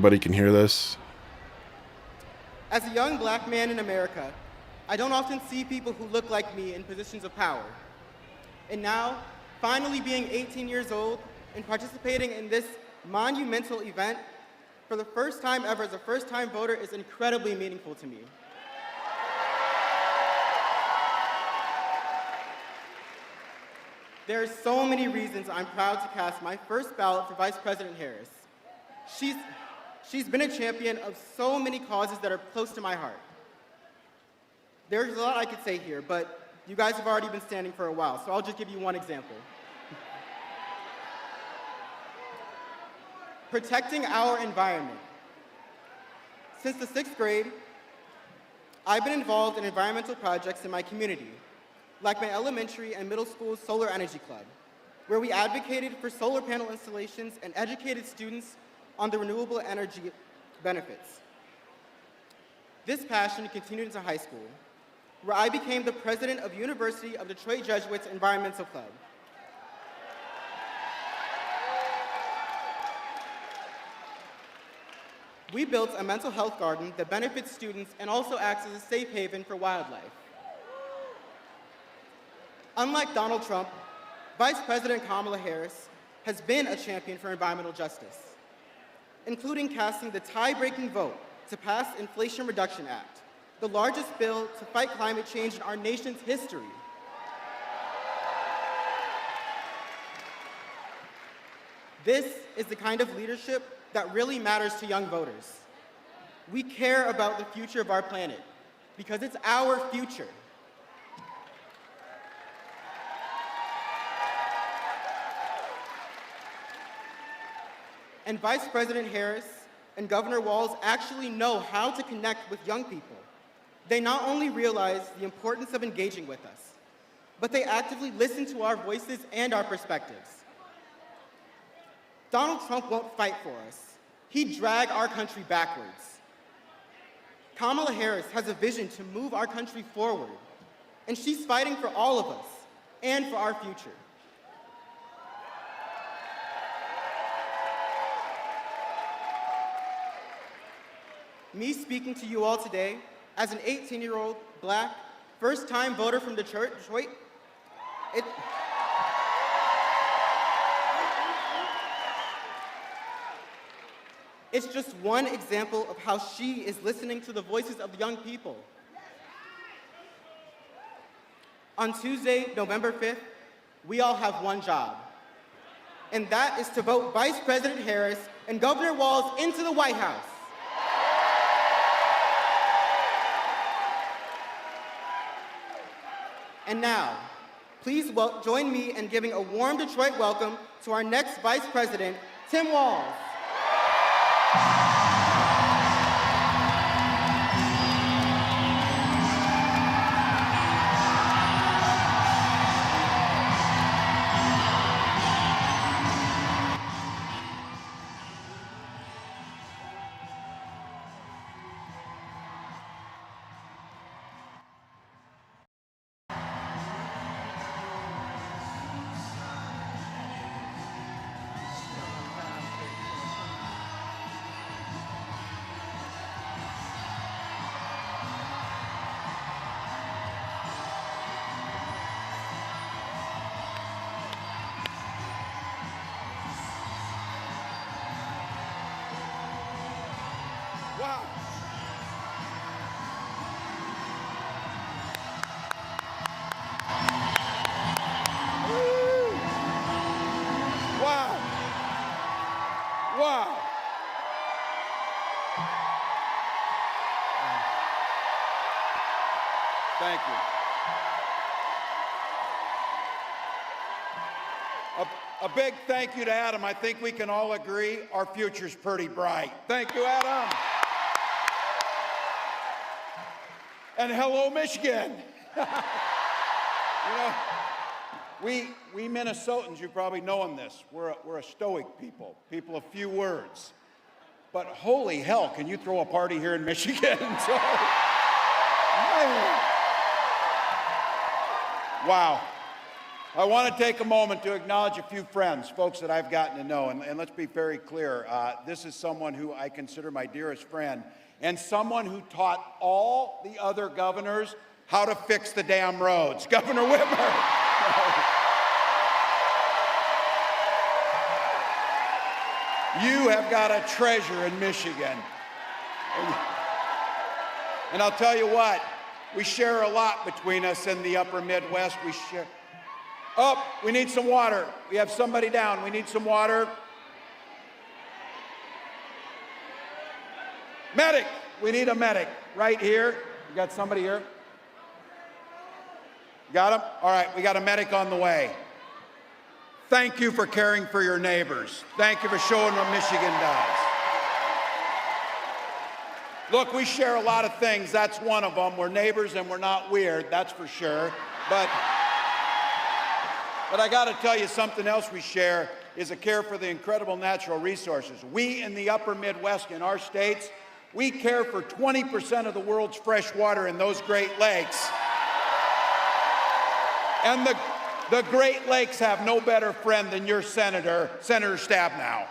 Everybody can hear this. As a young black man in America, I don't often see people who look like me in positions of power. And now, finally being 18 years old and participating in this monumental event for the first time ever as a first-time voter is incredibly meaningful to me. There are so many reasons I'm proud to cast my first ballot for Vice President Harris. She's been a champion of so many causes that are close to my heart. There's a lot I could say here, but you guys have already been standing for a while, so I'll just give you one example. Protecting our environment. Since the 6th grade, I've been involved in environmental projects in my community, like my elementary and middle school's Solar Energy Club, where we advocated for solar panel installations and educated students on the renewable energy benefits. This passion continued into high school, where I became the president of University of Detroit Jesuits Environmental Club. We built a mental health garden that benefits students and also acts as a safe haven for wildlife. Unlike Donald Trump, Vice President Kamala Harris has been a champion for environmental justice, including casting the tie-breaking vote to pass the Inflation Reduction Act, the largest bill to fight climate change in our nation's history. This is the kind of leadership that really matters to young voters. We care about the future of our planet because it's our future. And Vice President Harris and Governor Walz actually know how to connect with young people. They not only realize the importance of engaging with us, but they actively listen to our voices and our perspectives. Donald Trump won't fight for us. He'd drag our country backwards. Kamala Harris has a vision to move our country forward, and she's fighting for all of us and for our future. Me speaking to you all today as an 18-year-old black, first-time voter from Detroit, it's just one example of how she is listening to the voices of young people. On Tuesday, November 5th, we all have one job, and that is to vote Vice President Harris and Governor Walz into the White House. And now, please join me in giving a warm Detroit welcome to our next Vice President, Tim Walz. Wow. Woo. Wow. Wow. Thank you. A big thank you to Adam. I think we can all agree our future's pretty bright. Thank you, Adam. And hello, Michigan. You know, we Minnesotans, you probably know this. We're a stoic people of few words. But holy hell, can you throw a party here in Michigan? So, man. Wow. I want to take a moment to acknowledge a few friends, folks that I've gotten to know, and let's be very clear. This is someone who I consider my dearest friend, and someone who taught all the other governors how to fix the damn roads. Governor Whitmer. You have got a treasure in Michigan. And I'll tell you what, we share a lot between us in the upper Midwest. We share. Oh, we need some water. We have somebody down. We need some water. Medic. We need a medic right here. You got somebody here? Got him? All right, we got a medic on the way. Thank you for caring for your neighbors. Thank you for showing what Michigan does. Look, we share a lot of things. That's one of them. We're neighbors and we're not weird, that's for sure. But I got to tell you, something else we share is a care for the incredible natural resources. We in the upper Midwest, in our states, we care for 20% of the world's fresh water in those Great Lakes. And the Great Lakes have no better friend than your Senator Stabenow.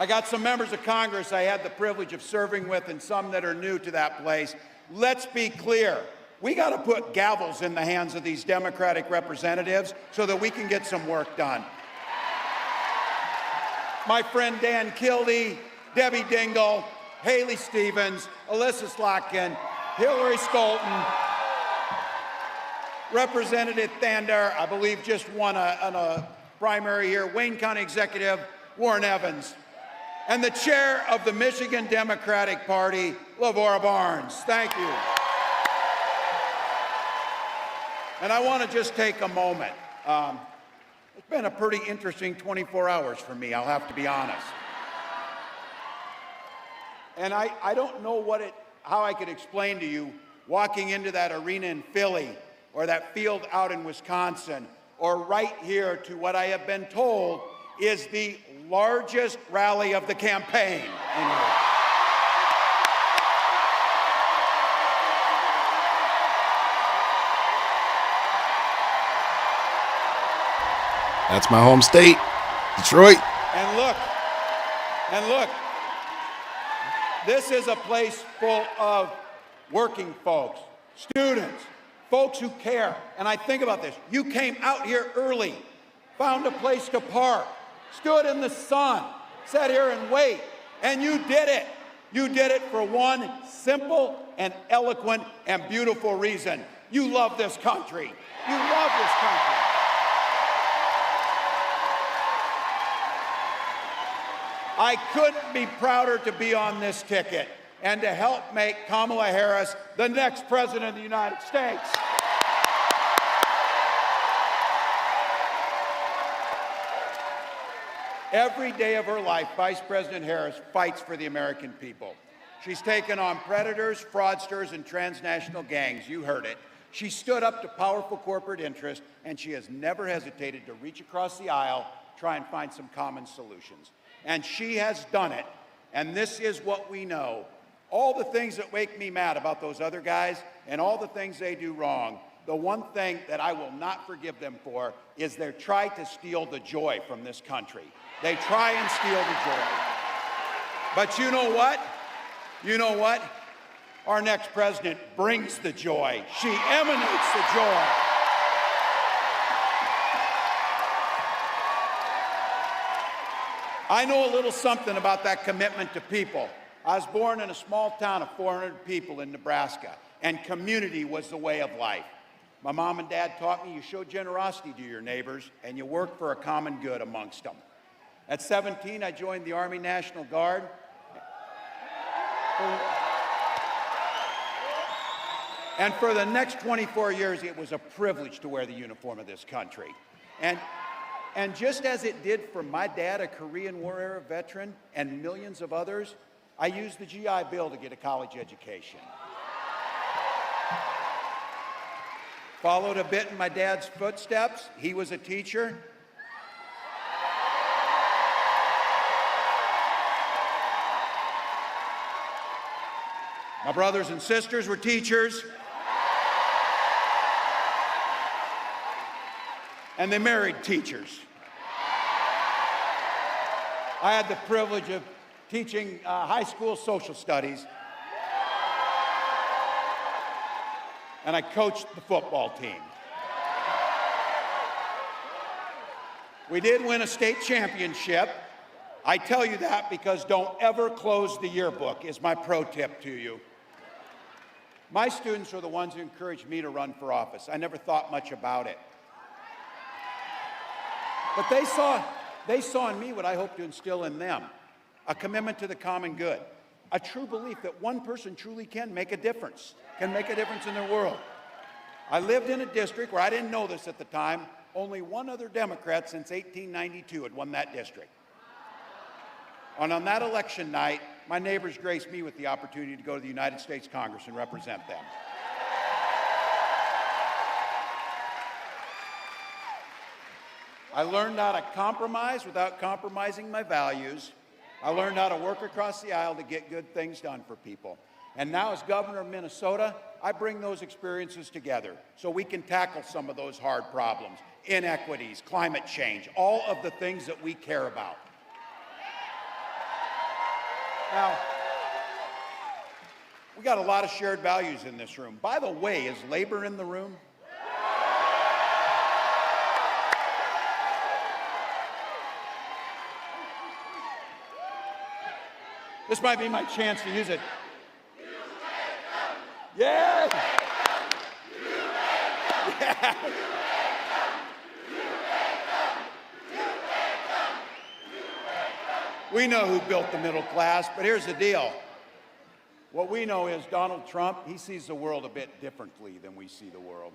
I got some members of Congress I had the privilege of serving with and some that are new to that place. Let's be clear. We got to put gavels in the hands of these Democratic representatives so that we can get some work done. My friend Dan Kildee, Debbie Dingell, Haley Stevens, Alyssa Slotkin, Hillary Scholten, Representative Thander, I believe just won a primary here, Wayne County Executive Warren Evans, and the chair of the Michigan Democratic Party, Lavora Barnes. Thank you. And I want to just take a moment. It's been a pretty interesting 24 hours for me, I'll have to be honest. And I don't know how I could explain to you walking into that arena in Philly or that field out in Wisconsin or right here to what I have been told is the largest rally of the campaign in here. That's my home state, Detroit. And look, this is a place full of working folks, students, folks who care. And I think about this. You came out here early, found a place to park, stood in the sun, sat here and wait, and you did it. You did it for one simple and eloquent and beautiful reason. You love this country. You love this country. I couldn't be prouder to be on this ticket and to help make Kamala Harris the next president of the United States. Every day of her life, Vice President Harris fights for the American people. She's taken on predators, fraudsters, and transnational gangs. You heard it. She stood up to powerful corporate interests, and she has never hesitated to reach across the aisle, try and find some common solutions. And she has done it, and this is what we know. All the things that make me mad about those other guys and all the things they do wrong, the one thing that I will not forgive them for is they try to steal the joy from this country. They try and steal the joy. But you know what? You know what? Our next president brings the joy. She emanates the joy. I know a little something about that commitment to people. I was born in a small town of 400 people in Nebraska, and community was the way of life. My mom and dad taught me you show generosity to your neighbors, and you work for a common good amongst them. At 17, I joined the Army National Guard. And for the next 24 years, it was a privilege to wear the uniform of this country. And just as it did for my dad, a Korean War era veteran, and millions of others, I used the GI Bill to get a college education. Followed a bit in my dad's footsteps. He was a teacher. My brothers and sisters were teachers. and they married teachers. I had the privilege of teaching high school social studies, and I coached the football team. We did win a state championship. I tell you that because don't ever close the yearbook is my pro tip to you. My students are the ones who encouraged me to run for office. I never thought much about it. But they saw in me what I hope to instill in them, a commitment to the common good, a true belief that one person truly can make a difference in their world. I lived in a district where I didn't know this at the time. Only one other Democrat since 1892 had won that district. And on that election night, my neighbors graced me with the opportunity to go to the United States Congress and represent them. I learned how to compromise without compromising my values. I learned how to work across the aisle to get good things done for people. And now as governor of Minnesota, I bring those experiences together so we can tackle some of those hard problems, inequities, climate change, all of the things that we care about. Now, we got a lot of shared values in this room. By the way, is labor in the room? This might be my chance to use it. Yeah. Yeah. We know who built the middle class, but here's the deal. What we know is Donald Trump, he sees the world a bit differently than we see the world.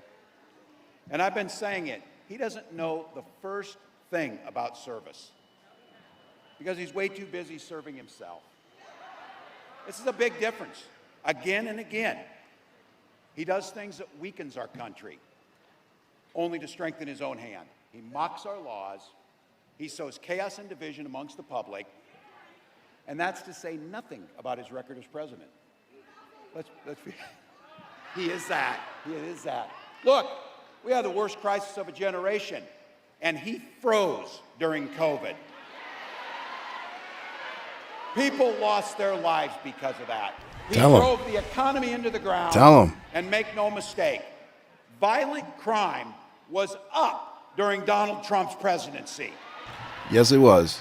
And I've been saying it, he doesn't know the first thing about service because he's way too busy serving himself. This is a big difference, again and again. He does things that weakens our country, only to strengthen his own hand. He mocks our laws, he sows chaos and division amongst the public, and that's to say nothing about his record as president. He is that. Look, we had the worst crisis of a generation, and he froze during COVID. People lost their lives because of that. He drove the economy into the ground. Tell him. And make no mistake, violent crime was up during Donald Trump's presidency. Yes, it was.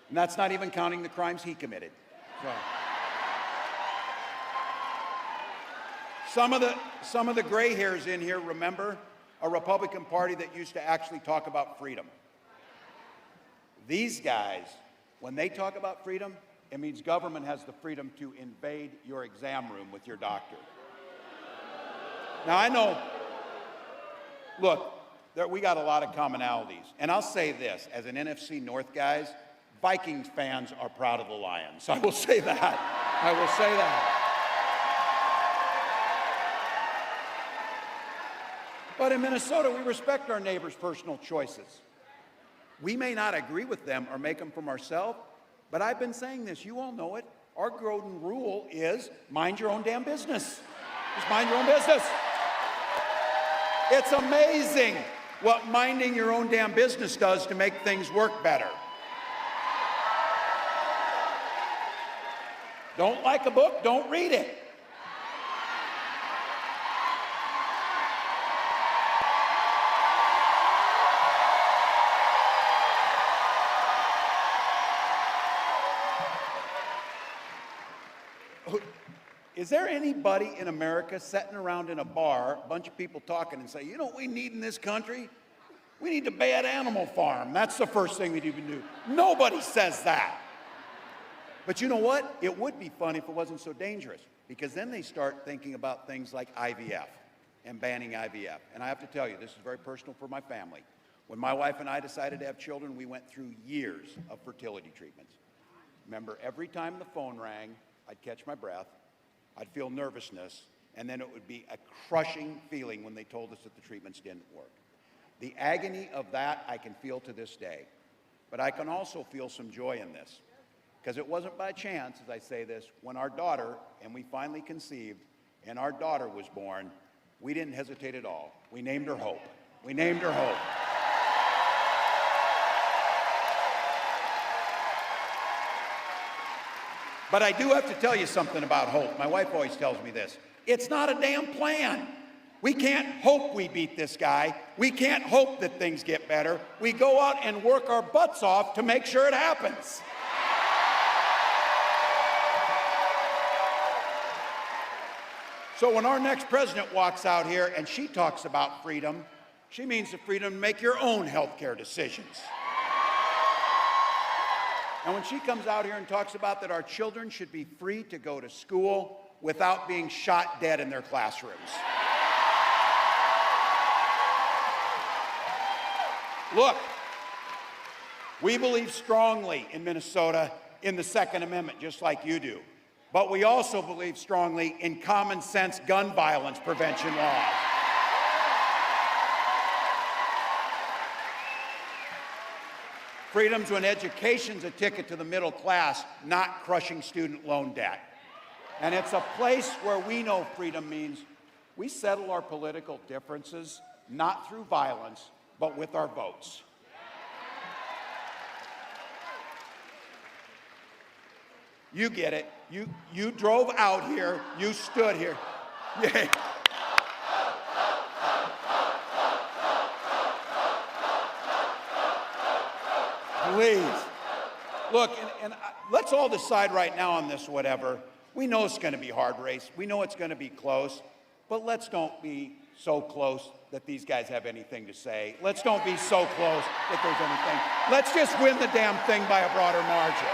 And that's not even counting the crimes he committed. So. Some of the gray hairs in here remember a Republican Party that used to actually talk about freedom. These guys, when they talk about freedom, it means government has the freedom to invade your exam room with your doctor. Now, I know, look, we got a lot of commonalities. And I'll say this, as an NFC North guys, Vikings fans are proud of the Lions. I will say that. But in Minnesota, we respect our neighbors' personal choices. We may not agree with them or make them from ourselves, but I've been saying this, you all know it. Our golden rule is mind your own damn business. Just mind your own business. It's amazing what minding your own damn business does to make things work better. Don't like a book, don't read it. Is there anybody in America sitting around in a bar, a bunch of people talking and say, you know what we need in this country? We need a bad animal farm. That's the first thing we need to do. Nobody says that. But you know what? It would be fun if it wasn't so dangerous, because then they start thinking about things like IVF and banning IVF. And I have to tell you, this is very personal for my family. When my wife and I decided to have children, we went through years of fertility treatments. Remember, every time the phone rang, I'd catch my breath, I'd feel nervousness, and then it would be a crushing feeling when they told us that the treatments didn't work. The agony of that I can feel to this day, but I can also feel some joy in this, because it wasn't by chance, as I say this, when our daughter, and we finally conceived, and our daughter was born, we didn't hesitate at all. We named her Hope. We named her Hope. But I do have to tell you something about Hope. My wife always tells me this. It's not a damn plan. We can't hope we beat this guy. We can't hope that things get better. We go out and work our butts off to make sure it happens. So when our next president walks out here and she talks about freedom, she means the freedom to make your own healthcare decisions. And when she comes out here and talks about that our children should be free to go to school without being shot dead in their classrooms. Look, we believe strongly in Minnesota in the Second Amendment, just like you do. But we also believe strongly in common sense gun violence prevention laws. Freedom to an education's a ticket to the middle class, not crushing student loan debt. And it's a place where we know freedom means we settle our political differences not through violence, but with our votes. You get it. You drove out here. You stood here. Yeah. Please. Look, and let's all decide right now on this, whatever. We know it's going to be a hard race. We know it's going to be close. But let's don't be so close that these guys have anything to say. Let's don't be so close that there's anything. Let's just win the damn thing by a broader margin.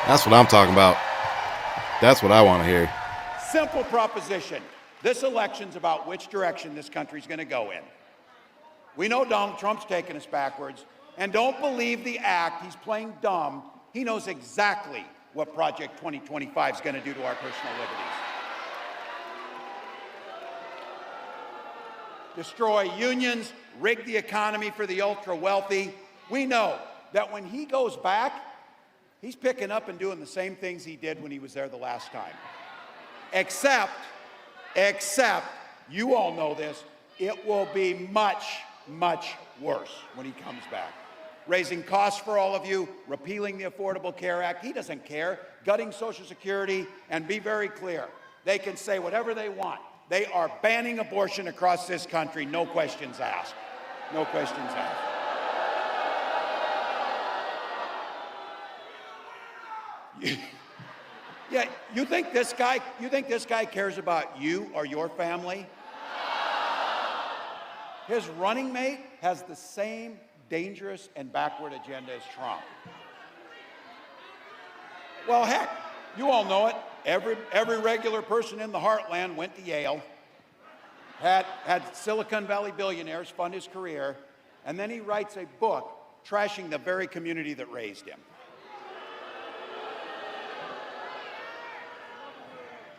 That's what I'm talking about. That's what I want to hear. Simple proposition. This election's about which direction this country's going to go in. We know Donald Trump's taking us backwards. And don't believe the act. He's playing dumb. He knows exactly what Project 2025 is going to do to our personal liberties. Destroy unions, rig the economy for the ultra-wealthy. We know that when he goes back, he's picking up and doing the same things he did when he was there the last time. Except, you all know this, it will be much, much worse when he comes back. Raising costs for all of you, repealing the Affordable Care Act. He doesn't care. Gutting Social Security, and be very clear. They can say whatever they want. They are banning abortion across this country, no questions asked. No questions asked. Yeah, you think this guy cares about you or your family? His running mate has the same dangerous and backward agenda as Trump. Well, heck, you all know it. Every regular person in the heartland went to Yale, had Silicon Valley billionaires fund his career, and then he writes a book trashing the very community that raised him.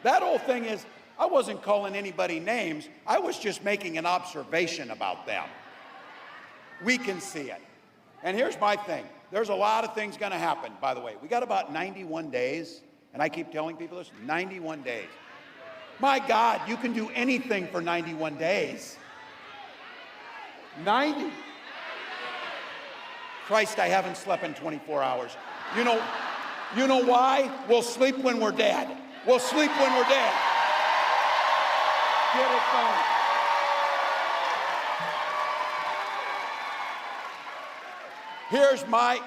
That whole thing is, I wasn't calling anybody names. I was just making an observation about them. We can see it. And here's my thing. There's a lot of things going to happen, by the way. We got about 91 days, and I keep telling people this, 91 days. My God, you can do anything for 91 days. 90. Christ, I haven't slept in 24 hours. You know why? We'll sleep when we're dead. We'll sleep when we're dead. Get it done.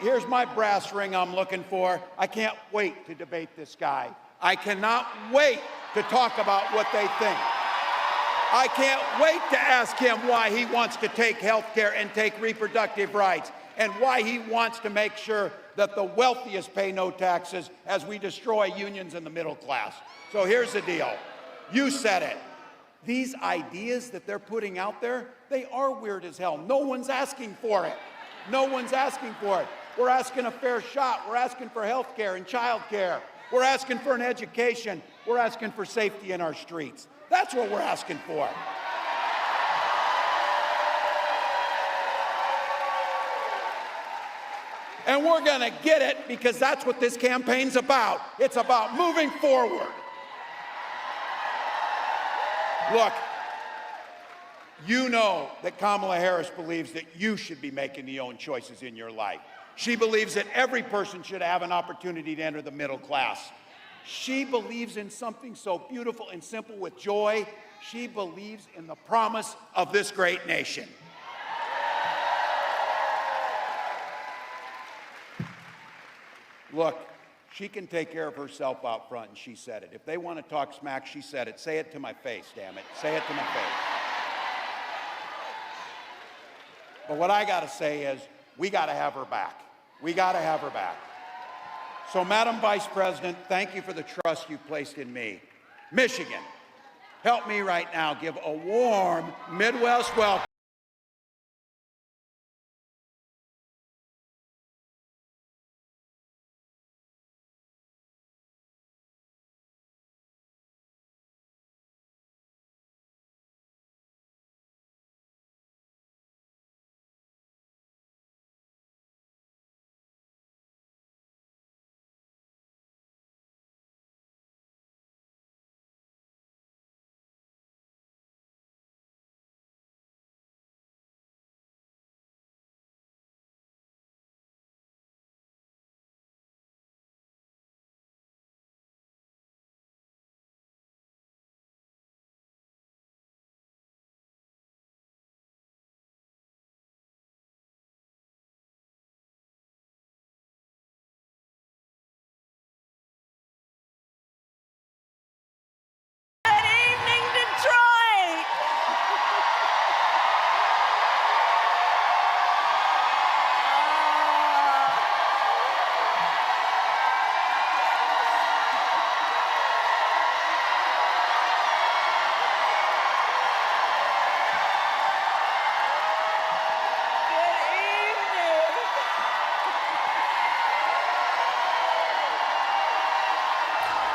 Here's my brass ring I'm looking for. I can't wait to debate this guy. I cannot wait to talk about what they think. I can't wait to ask him why he wants to take health care and take reproductive rights, and why he wants to make sure that the wealthiest pay no taxes as we destroy unions in the middle class. So here's the deal. You said it. These ideas that they're putting out there, they are weird as hell. No one's asking for it. No one's asking for it. We're asking a fair shot. We're asking for health care and child care. We're asking for an education. We're asking for safety in our streets. That's what we're asking for. And we're going to get it because that's what this campaign's about. It's about moving forward. Look, You know that Kamala Harris believes that you should be making the own choices in your life. She believes that every person should have an opportunity to enter the middle class. She believes in something so beautiful and simple with joy. She believes in the promise of this great nation. Look, she can take care of herself out front, and she said it. If they want to talk smack, she said it. Say it to my face, damn it. Say it to my face. But what I got to say is, we got to have her back. We got to have her back. So, Madam Vice President, thank you for the trust you've placed in me. Michigan, help me right now give a warm Midwest welcome.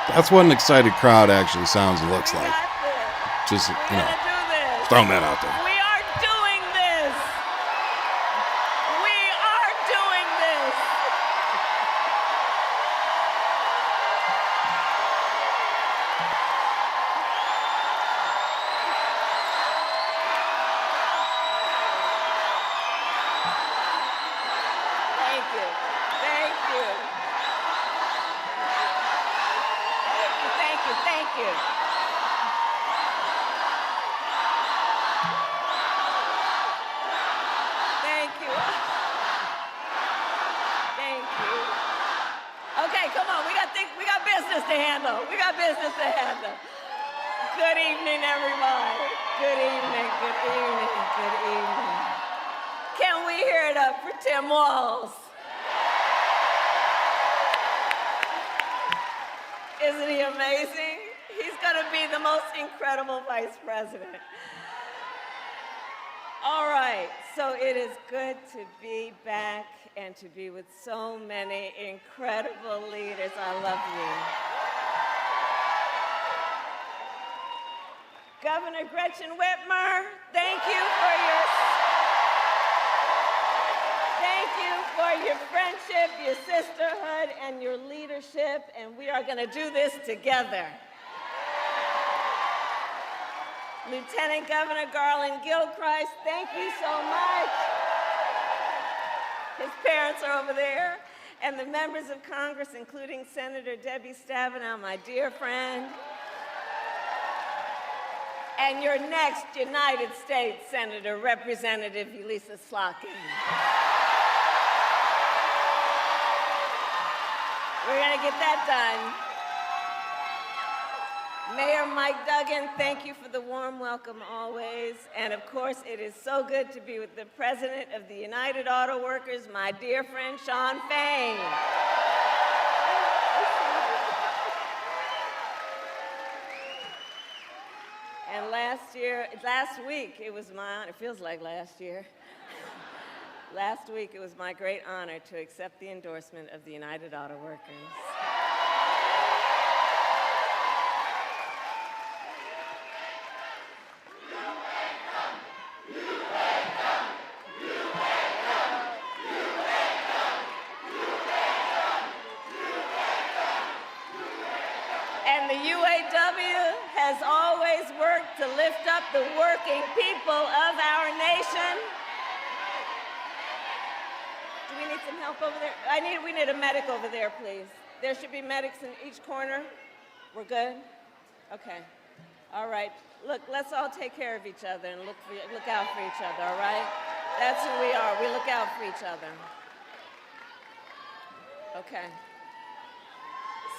That's what an excited crowd actually sounds and looks like. Just, throwing that out there. We are doing this. We are doing this. Thank you. Thank you. Thank you. Thank you. Thank you. Thank you. Okay, come on. We got business to handle. We got business to handle. Good evening, everybody. Good evening. Good evening. Good evening. Can we hear it up for Tim Walz? Isn't he amazing? He's going to be the most incredible vice president. All right, so it is good to be back and to be with so many incredible leaders. I love you. Governor Gretchen Whitmer, thank you for your friendship, your sisterhood, and your leadership, and we are going to do this together. Lieutenant Governor Garland Gilchrist, thank you so much. His parents are over there. And the members of Congress, including Senator Debbie Stabenow, my dear friend. And your next United States Senator, Representative Elisa Slotkin. We're going to get that done. Mayor Mike Duggan, thank you for the warm welcome always. And of course, it is so good to be with the President of the United Auto Workers, my dear friend, Shawn Fain. And last week, it was my honor, it feels like last year. Last week, it was my great honor to accept the endorsement of the United Auto Workers. And the UAW has always work to lift up the working people of our nation. Do we need some help over there? We need a medic over there, please. There should be medics in each corner. We're good? Okay. All right. Look, let's all take care of each other and look out for each other, all right? That's who we are. We look out for each other. Okay.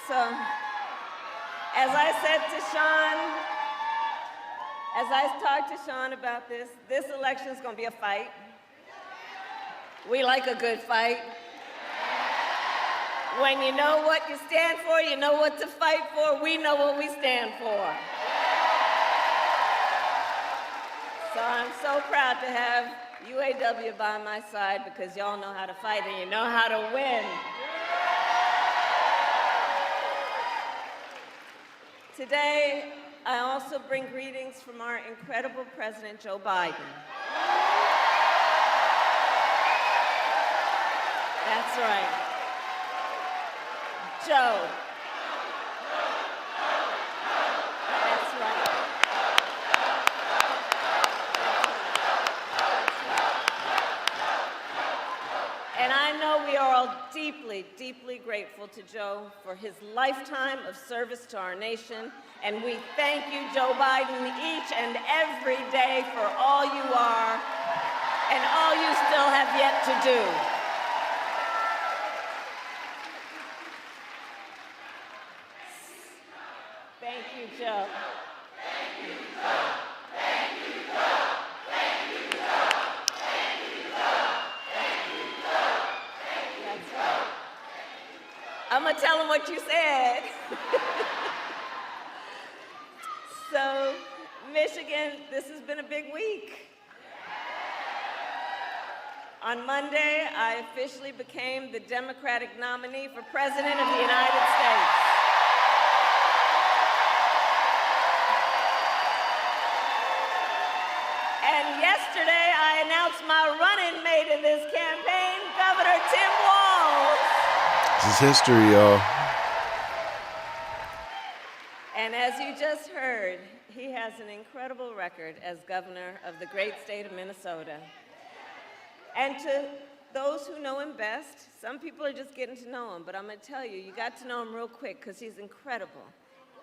So, as I said to Sean, as I talked to Sean about this election is going to be a fight. We like a good fight. When you know what you stand for, you know what to fight for. We know what we stand for. So I'm so proud to have UAW by my side because y'all know how to fight and you know how to win. Today, I also bring greetings from our incredible President Joe Biden. That's right. Joe. That's right. And I know we are all deeply, deeply grateful to Joe for his lifetime of service to our nation. And we thank you, Joe Biden, each and every day for all you are and all you still have yet to do. Thank you, Joe. Thank you, Joe. Thank you, Joe. Thank you, Joe. Thank you, Joe. Thank you, Joe. That's right. I'm gonna tell him what you said. So, Michigan, this has been a big week. On Monday, I officially became the Democratic nominee for President of the United States. And yesterday, I announced my running mate in this campaign, Governor Tim Walz. This is history, y'all. And as you just heard, he has an incredible record as governor of the great state of Minnesota. And to those who know him best, some people are just getting to know him, but I'm gonna tell you, you got to know him real quick because he's incredible.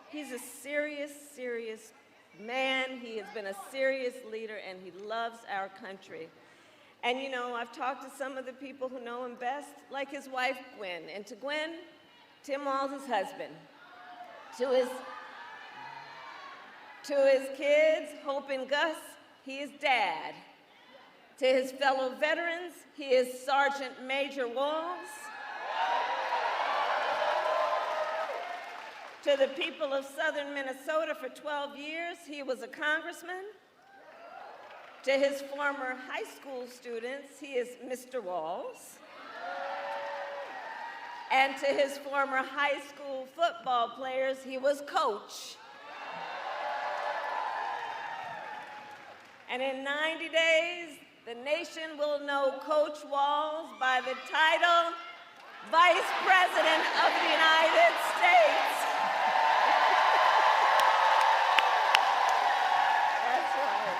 He's a serious, serious man. He has been a serious leader and he loves our country. And you know, I've talked to some of the people who know him best, like his wife, Gwen. And to Gwen, Tim Walz's husband. To his kids, Hope and Gus, he is Dad. To his fellow veterans, he is Sergeant Major Walz. To the people of southern Minnesota for 12 years, he was a congressman. To his former high school students, he is Mr. Walz. And to his former high school football players, he was Coach. And in 90 days, the nation will know Coach Walz by the title Vice President of the United States. That's right.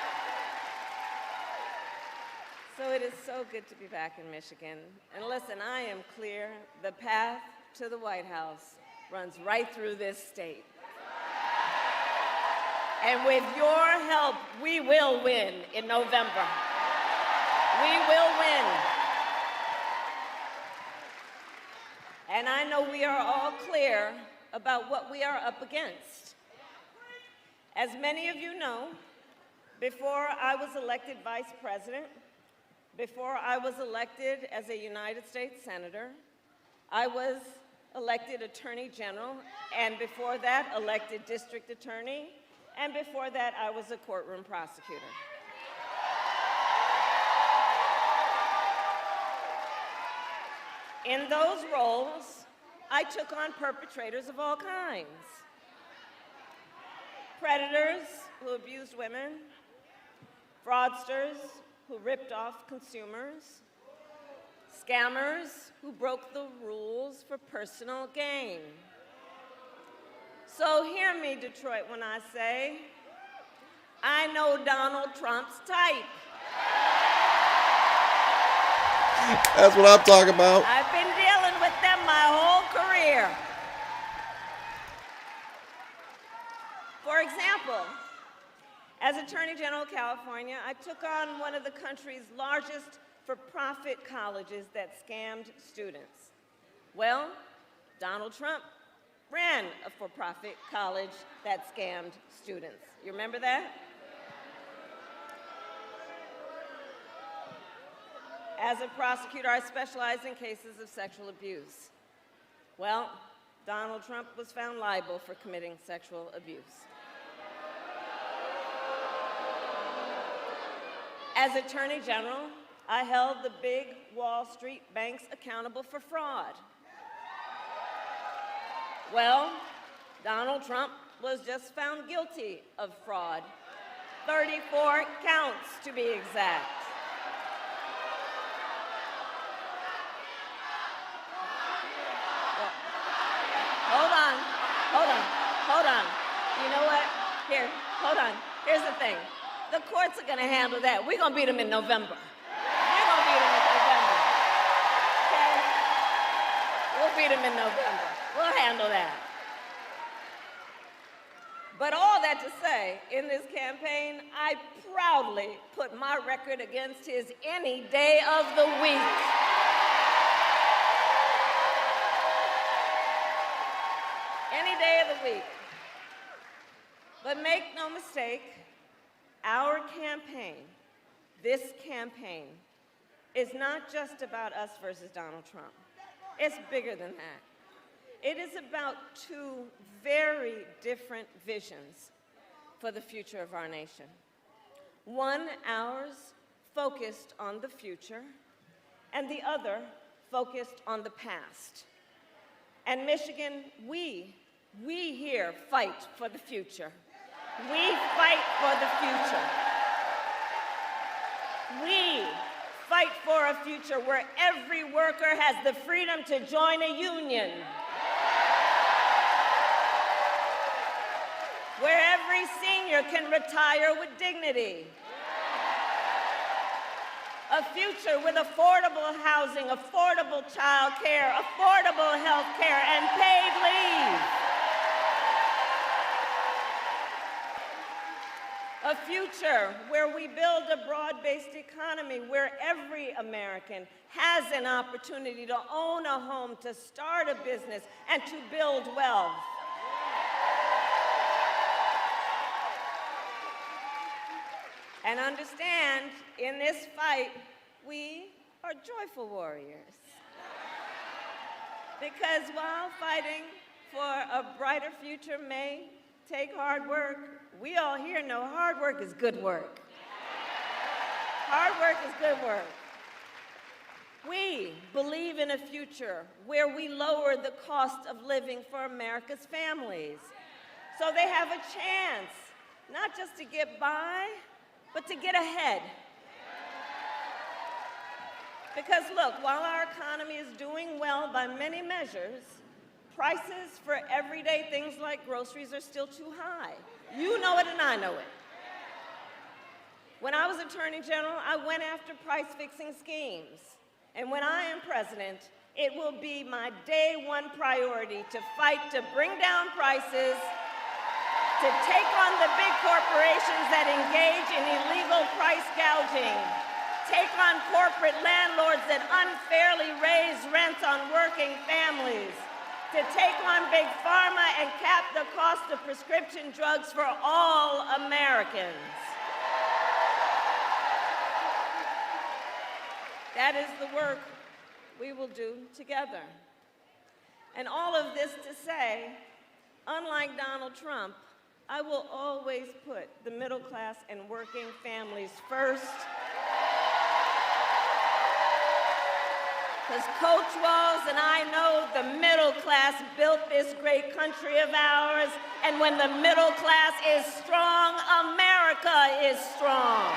So it is so good to be back in Michigan. And listen, I am clear, the path to the White House runs right through this state. And with your help, we will win in November. We will win. And I know we are all clear about what we are up against. As many of you know, before I was elected vice president, before I was elected as a United States Senator, I was elected Attorney General, and before that, elected District Attorney, and before that, I was a courtroom prosecutor. In those roles, I took on perpetrators of all kinds. Predators who abused women, fraudsters who ripped off consumers, scammers who broke the rules for personal gain. So hear me, Detroit, when I say, I know Donald Trump's type. That's what I'm talking about. I've been dealing with them my whole career. For example, as Attorney General of California, I took on one of the country's largest for-profit colleges that scammed students. Well, Donald Trump ran a for-profit college that scammed students. You remember that? As a prosecutor, I specialize in cases of sexual abuse. Well, Donald Trump was found liable for committing sexual abuse. As Attorney General, I held the big Wall Street banks accountable for fraud. Well, Donald Trump was just found guilty of fraud. 34 counts, to be exact. Hold on. You know what? Here, hold on. Here's the thing. The courts are going to handle that. We're going to beat them in November. We're going to beat them in November. Okay? We'll beat them in November. We'll handle that. But all that to say, in this campaign, I proudly put my record against his any day of the week. Any day of the week. But make no mistake, our campaign, this campaign, is not just about us versus Donald Trump. It's bigger than that. It is about two very different visions for the future of our nation. One, ours, focused on the future, and the other, focused on the past. And Michigan, we here fight for the future. We fight for the future. We fight for a future where every worker has the freedom to join a union, where every senior can retire with dignity, a future with affordable housing, affordable child care, affordable health care, and paid leave. A future where we build a broad-based economy where every American has an opportunity to own a home, to start a business, and to build wealth. And understand, in this fight, we are joyful warriors. Because while fighting for a brighter future may take hard work, we all here know hard work is good work. Hard work is good work. We believe in a future where we lower the cost of living for America's families, so they have a chance, not just to get by, but to get ahead. Because look, while our economy is doing well by many measures, prices for everyday things like groceries are still too high. You know it and I know it. When I was Attorney General, I went after price-fixing schemes. And when I am president, it will be my day one priority to fight to bring down prices, to take on the big corporations that engage in illegal price gouging, take on corporate landlords that unfairly raise rents on working families, to take on big pharma and cap the cost of prescription drugs for all Americans. That is the work we will do together. And all of this to say, unlike Donald Trump, I will always put the middle class and working families first. Because Coach Walz and I know the middle class built this great country of ours, and when the middle class is strong, America is strong.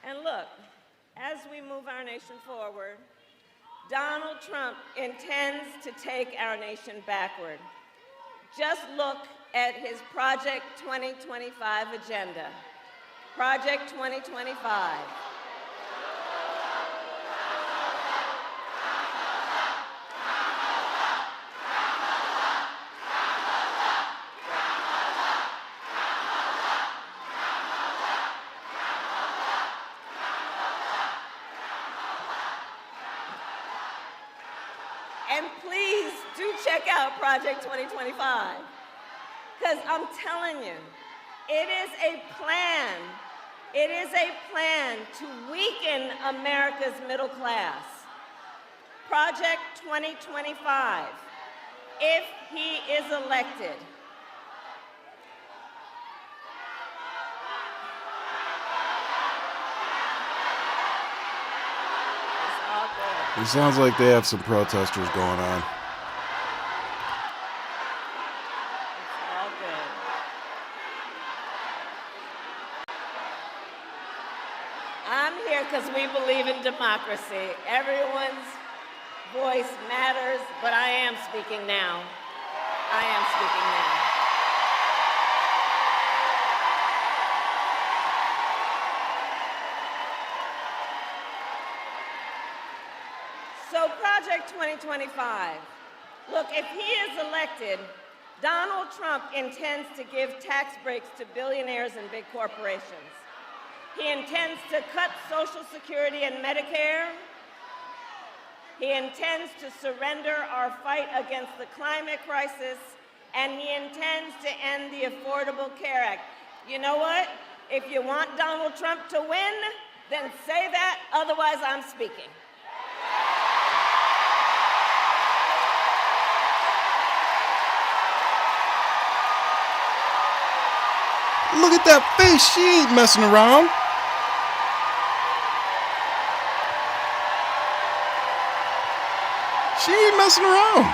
And look, as we move our nation forward, Donald Trump intends to take our nation backward. Just look at his Project 2025 agenda. Project 2025. And please do check out Project 2025, because I'm telling you, it is a plan. It is a plan to weaken America's middle class. Project 2025, if he is elected. It sounds like they have some protesters going on. It's all good. I'm here because we believe in democracy. Everyone's voice matters, but I am speaking now. I am speaking now. So Project 2025, look, if he is elected, Donald Trump intends to give tax breaks to billionaires and big corporations. He intends to cut Social Security and Medicare. He intends to surrender our fight against the climate crisis, and he intends to end the Affordable Care Act. You know what? If you want Donald Trump to win, then say that, otherwise I'm speaking. Look at that face. She ain't messing around. She ain't messing around.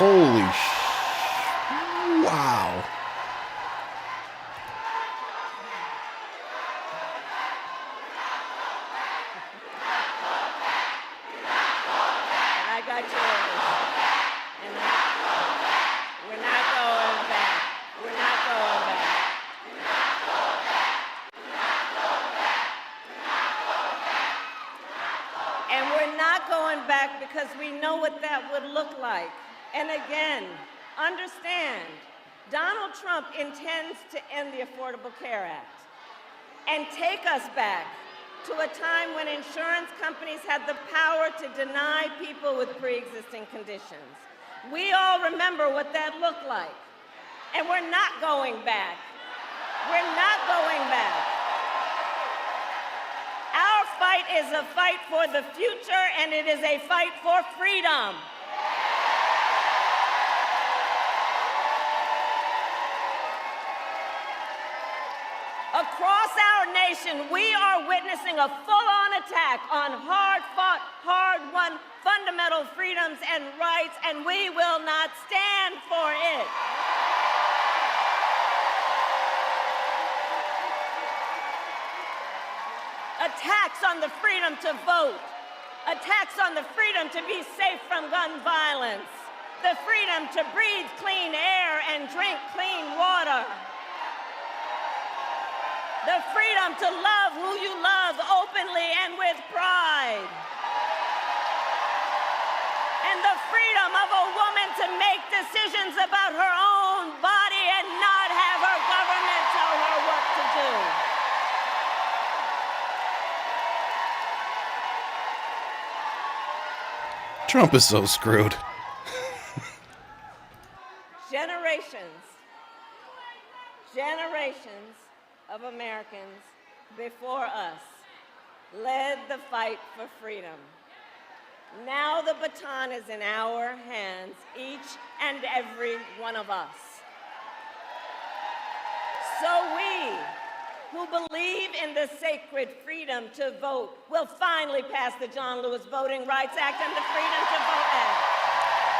Holy wow. I got yours. And we're not going back. We're not going back. And we're not going back because we know what that would look like. And again, understand, Donald Trump intends to end the Affordable Care Act and take us back to a time when insurance companies had the power to deny people with pre-existing conditions. We all remember what that looked like. And we're not going back. We're not going back. Our fight is a fight for the future, and it is a fight for freedom. Across our nation, we are witnessing a full-on attack on hard-fought, hard-won fundamental freedoms and rights, and we will not stand for it. Attacks on the freedom to vote, attacks on the freedom to be safe from gun violence, the freedom to breathe clean air and drink clean water, the freedom to love who you love openly and with pride, and the freedom of a woman to make decisions about her own body and not have her government tell her what to do. Trump is so screwed. Generations of Americans before us led the fight for freedom. Now the baton is in our hands, each and every one of us. So we, who believe in the sacred freedom to vote, will finally pass the John Lewis Voting Rights Act and the Freedom to Vote Act.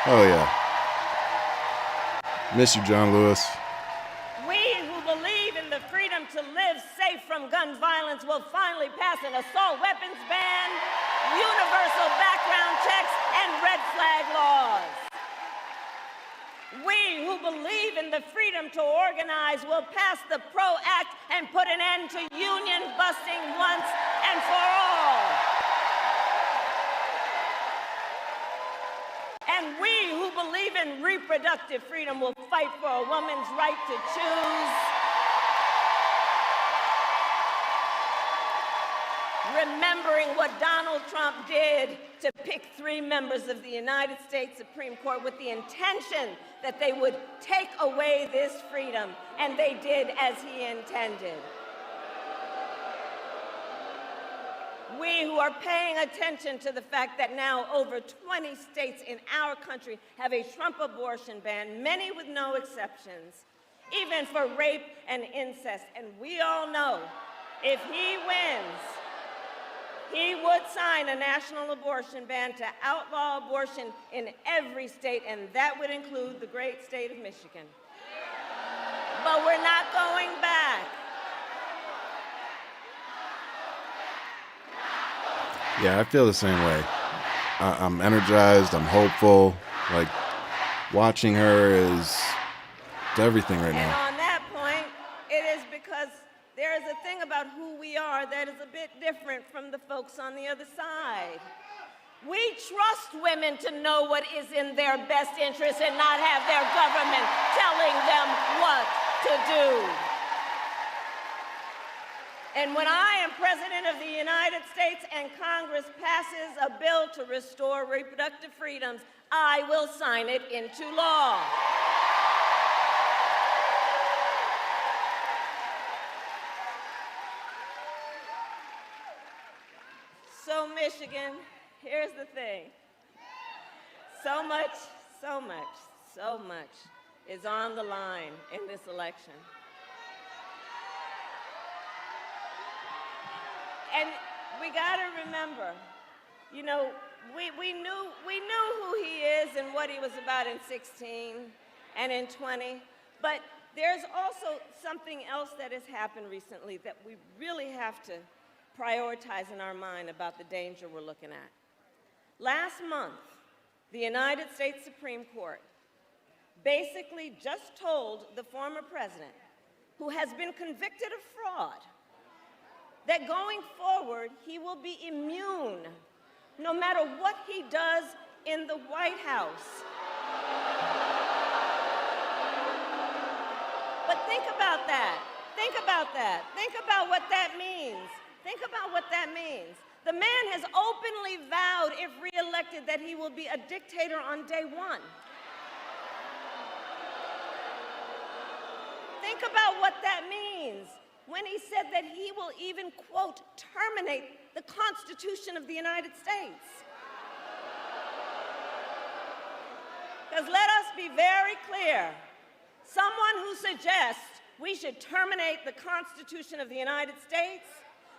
Oh, yeah. Miss you, John Lewis. We who believe in the freedom to live safe from gun violence will finally pass an assault weapons ban, universal background checks, and red flag laws. We who believe in the freedom to organize will pass the PRO Act and put an end to union busting once and for all. And we who believe in reproductive freedom will fight for a woman's right to choose. Remembering what Donald Trump did to pick 3 members of the United States Supreme Court with the intention that they would take away this freedom, and they did as he intended. We who are paying attention to the fact that now over 20 states in our country have a Trump abortion ban, many with no exceptions, even for rape and incest. And we all know if he wins, he would sign a national abortion ban to outlaw abortion in every state, and that would include the great state of Michigan. But we're not going back. Yeah, I feel the same way. I'm energized. I'm hopeful. Like, watching her is everything right And now. on that point, it is because there is a thing about who we are that is a bit different from the folks on the other side. We trust women to know what is in their best interest and not have their government telling them what to do. And when I am President of the United States and Congress passes a bill to restore reproductive freedoms, I will sign it into law. So, Michigan, here's the thing. So much is on the line in this election. And we got to remember, you know, we knew who he is and what he was about in 16 and in 20, but there's also something else that has happened recently that we really have to prioritize in our mind about the danger we're looking at. Last month, the United States Supreme Court basically just told the former president, who has been convicted of fraud, that going forward, he will be immune no matter what he does in the White House. But think about that. Think about that. Think about what that means. Think about what that means. The man has openly vowed, if reelected, that he will be a dictator on day one. Think about what that means when he said that he will even, quote, terminate the Constitution of the United States. Because let us be very clear, someone who suggests we should terminate the Constitution of the United States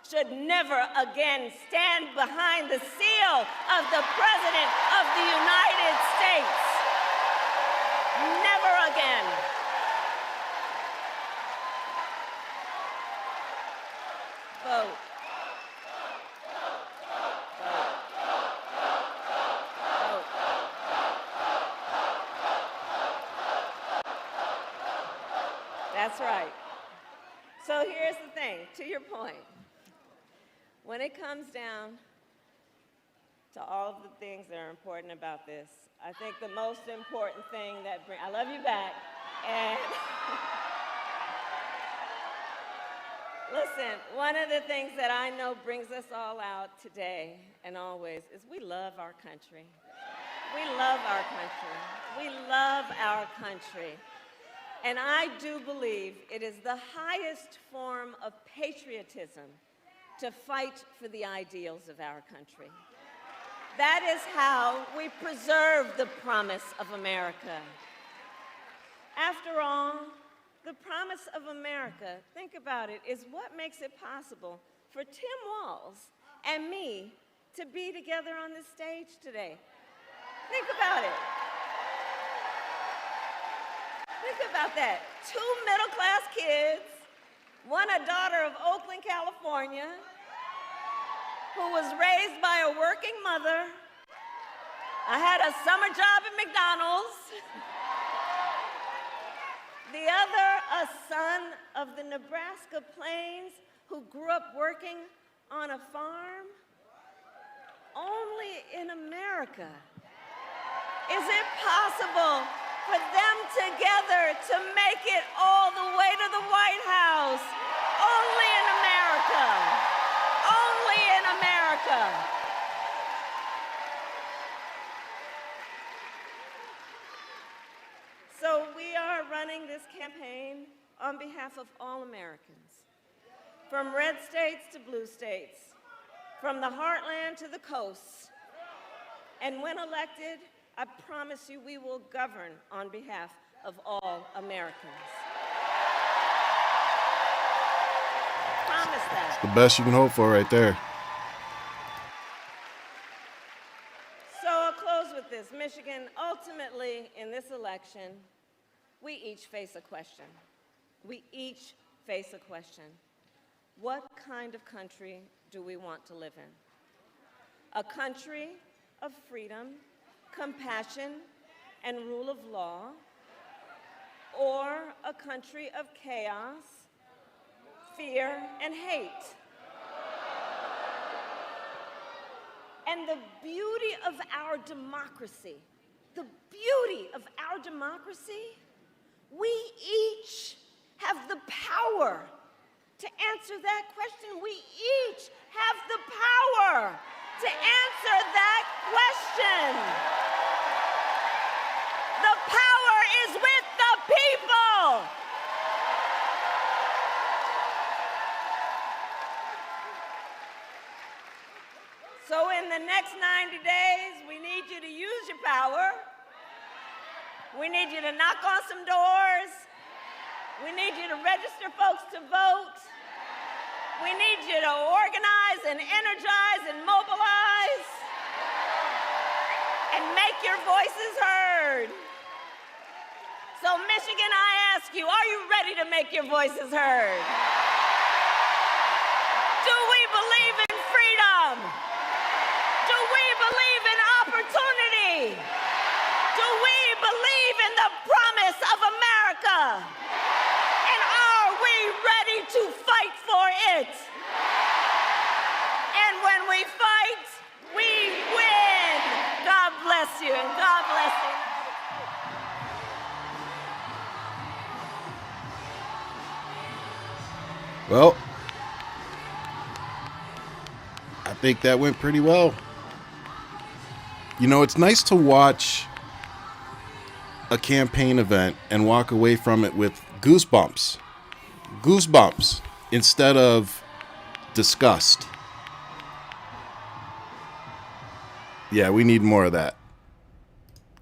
should never again stand behind the seal of the President of the United States. Never again. Vote. Vote. Vote. That's right. So here's the thing, to your point. When it comes down to all of the things that are important about this, I think the most important thing that I love you back, and listen, one of the things that I know brings us all out today and always is we love our country. We love our country. We love our country. And I do believe it is the highest form of patriotism to fight for the ideals of our country. That is how we preserve the promise of America. After all, the promise of America, think about it, is what makes it possible for Tim Walz and me to be together on this stage today. Think about it. Think about that. 2 middle-class kids, one a daughter of Oakland, California, who was raised by a working mother. I had a summer job at McDonald's. The other, a son of the Nebraska plains who grew up working on a farm. Only in America is it possible for them together to make it all the way to the White House. Only in America. Only in America. So we are running this campaign on behalf of all Americans, from red states to blue states, from the heartland to the coast. And when elected, I promise you we will govern on behalf of all Americans. Promise that. The best you can hope for right there. So I'll close with this. Michigan, ultimately, in this election, we each face a question. We each face a question. What kind of country do we want to live in? A country of freedom, compassion, and rule of law, or a country of chaos, fear, and hate? And the beauty of our democracy, we each have the power to answer that question. We each have the power to answer that question. The power is with the people. So in the next 90 days, we need you to use your power. We need you to knock on some doors. We need you to register folks to vote. We need you to organize and energize and mobilize and make your voices heard. So Michigan, I ask you, are you ready to make your voices heard? Do we believe in freedom? Do we believe in opportunity? Do we believe in the promise of America? And are we ready to fight for it? And when we fight, we win. God bless you, and God bless you. Well, I think that went pretty well. You know, it's nice to watch a campaign event and walk away from it with goosebumps. Goosebumps instead of disgust. Yeah, we need more of that.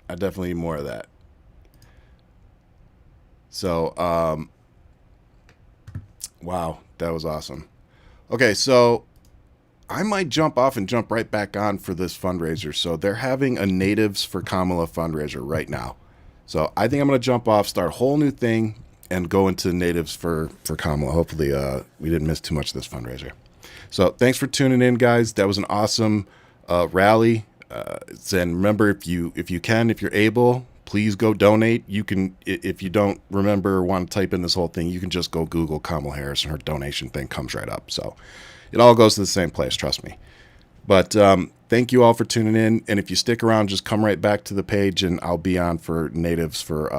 I definitely need more of that. So, wow, that was awesome. Okay, so I might jump off and jump right back on for this fundraiser. So they're having a Natives for Kamala fundraiser right now. So I think I'm going to jump off, start a whole new thing, and go into Natives for Kamala. Hopefully we didn't miss too much of this fundraiser. So thanks for tuning in, guys. That was an awesome rally. And remember, if you're able, please go donate. You can, if you don't remember or want to type in this whole thing, you can just go Google Kamala Harris and her donation thing comes right up. So it all goes to the same place, trust me. But thank you all for tuning in. And if you stick around, just come right back to the page and I'll be on for Natives for